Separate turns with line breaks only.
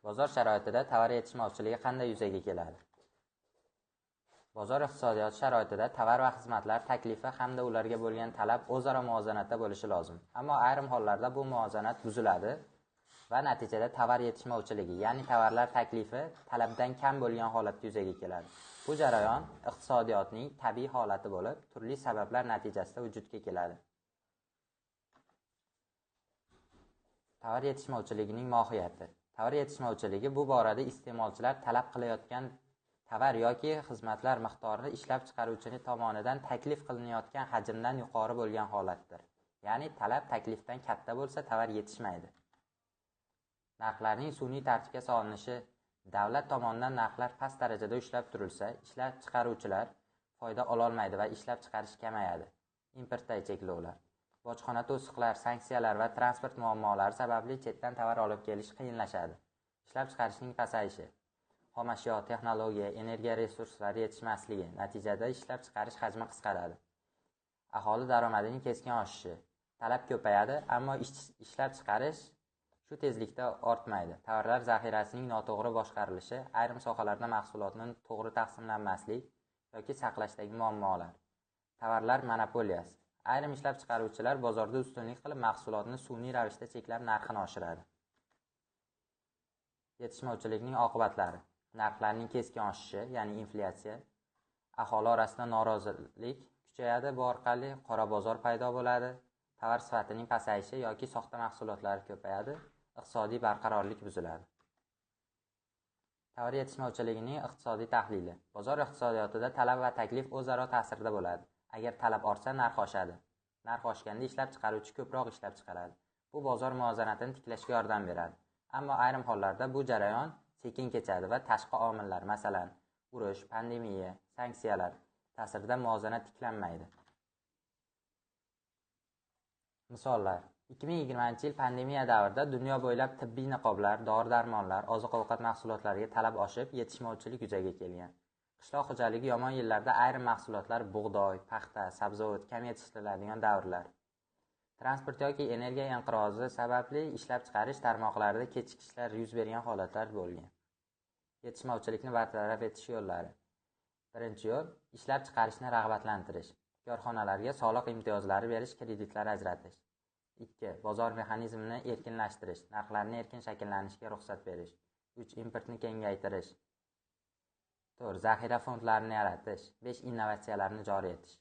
Bozor sharoitida tovar yetishmovchiligi qanday yuzaga keladi? Bozor iqtisodiyoti sharoitida tovar va xizmatlar taklifi hamda ularga bo'lgan talab o'zaro muvozanatda bo'lishi lozim. Ammo ayrim hollarda bu muvozanat buziladi va natijada tovar yetishmovchiligi, ya'ni tovarlar taklifi talabdan kam bo'lgan holatda yuzaga keladi. Bu jarayon iqtisodiyotning tabiiy holati bo'lib, turli sabablar natijasida vujudga keladi. Tovar yetishmovchiligining mohiyati. Tovar yetishmovchiligi bu borada iste'molchilar talab qilayotgan tovar yoki xizmatlar miqdorini ishlab chiqaruvchi tomonidan taklif qilinayotgan hajmdan yuqori bo'lgan holatdir. Ya'ni talab taklifdan katta bo'lsa, tovar yetishmaydi. Narxlarning sun'iy tartibga solinishi, davlat tomonidan narxlar past darajada ushlab turilsa, ishlab chiqaruvchilar foyda ololmaydi va ishlab chiqarish kamayadi. Importdagi cheklovlar, bojxona to'siqlar, sanksiyalar va transport muammolari sababli chetdan tovar olib kelish qiyinlashadi. Ishlab chiqarishning pasayishi, xomashyo, texnologiya, energiya resurslari yetishmasligi, natijada ishlab chiqarish hajmi qisqaradi. Aholi daromadining keskin oshishi, talab ko'payadi, ammo ishlab chiqarish shu tezlikda ortmaydi. Tovarlar zaxirasining noto'g'ri boshqarilishi, ayrim sohalarda mahsulotning to'g'ri taqsimlanmaslik yoki saqlashdagi muammolar. Tovarlar monopoliyasi. Ayrim ishlab chiqaruvchilar bozorda ustunlik qilib mahsulotni sun'iy ravishda cheklab narxini oshiradi. Yetishmovchilikning oqibatlari. Narxlarning keskin oshishi, ya'ni inflyatsiya, aholi orasida norozilik kuchayadi, bu orqali qora bozor paydo bo'ladi, tovar sifatining pasayishi yoki soxta mahsulotlar ko'payadi, iqtisodiy barqarorlik buziladi. Tovar yetishmovchiligining iqtisodiy tahlili. Bozor iqtisodiyotida talab va taklif o'zaro ta'sirda bo'ladi. Agar talab ortsa, narx oshadi. Narx oshganda ishlab chiqaruvchi ko'proq ishlab chiqaradi. Bu bozor muvozanatini tiklashga yordam beradi. Ammo ayrim hollarda bu jarayon sekin kechadi va tashqi omillar, masalan, urush, pandemiya, sanksiyalar ta'sirida muvozanat tiklanmaydi. Misollar: 2020-yil pandemiya davrida dunyo bo'ylab tibbiy niqoblar, dori-darmonlar, oziq-ovqat mahsulotlariga talab oshib, yetishmovchilik yuzaga kelgan. Qishloq xo'jaligi yomon yillarda ayrim mahsulotlar, bug'doy, paxta, sabzavot kam yetishtiriladigan davrlar. Transport yoki energiya inqirozi sababli ishlab chiqarish tarmoqlarida kechikishlar yuz bergan holatlar bo'lgan. Yetishmovchilikni bartaraf etish yo'llari. Birinchi yo'l ishlab chiqarishni rag'batlantirish. Korxonalarga soliq imtiyozlari berish, kreditlar ajratish. 2. Bozor mexanizmini erkinlashtirish, narxlarning erkin shakllanishiga ruxsat berish. 3. Importni kengaytirish. 4. Zaxira fondlarini yaratish. 5. Innovatsiyalarni joriy etish.